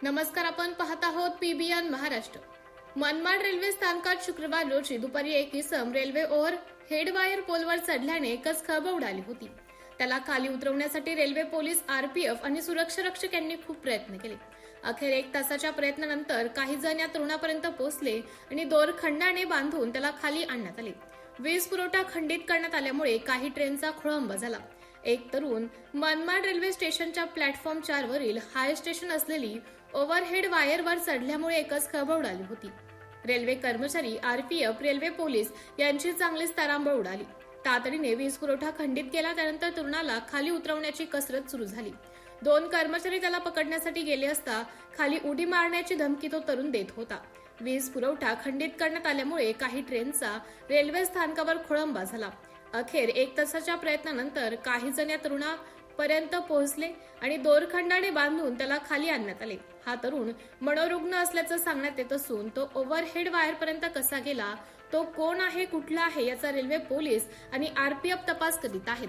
नमस्कार, आपण पाहत आहोत पीबीएन महाराष्ट्र। मनमाड रेल्वे स्थानकात शुक्रवार रोजी दुपारी एक इसम रेल्वे ओव्हर हेड वायर पोलवर चढल्याने एकच खळबळ उडाली होती। त्याला खाली उतरवण्यासाठी रेल्वे पोलीस, आरपीएफ आणि सुरक्षा रक्षक यांनी खूप प्रयत्न केले। अखेर 1 तासाच्या प्रयत्नानंतर काही जण या तरुणापर्यंत पोहोचले आणि दोरखंडाने बांधून त्याला खाली आणण्यात आले। वीज पुरवठा खंडित करण्यात आल्यामुळे काही ट्रेनचा खोळंबा झाला। एक तरुण मनमाड रेल्वे स्टेशनच्या प्लॅटफॉर्म 4 वरील हाय स्टेशन असलेली ओव्हरहेड वायरवर चढल्यामुळे एकच खळबळ उडाली होती। रेल्वे कर्मचारी, आरपीएफ, रेल्वे पोलीस यांची चांगलीच तारांबळ उडाली। तातडीने वीज पुरवठा खंडित केला। त्यानंतर तरुणाला खाली उतरवण्याची कसरत सुरू झाली। 2 कर्मचारी त्याला पकडण्यासाठी गेले असता खाली उडी मारण्याची धमकी तो तरुण देत होता। वीज पुरवठा खंडित करण्यात आल्यामुळे काही ट्रेनचा रेल्वे स्थानकावर खोळंबा झाला। अखेर 1 तासाच्या प्रयत्नानंतर काही जण या तरुणापर्यंत पोहोचले आणि दोरखंडाने बांधून त्याला खाली आणण्यात आले। हा तरुण मनोरुग्ण असल्याचं सांगण्यात येत असून तो ओव्हरहेड वायरपर्यंत कसा गेला, तो कोण आहे, कुठला आहे याचा रेल्वे पोलीस आणि आरपीएफ तपास करीत आहेत।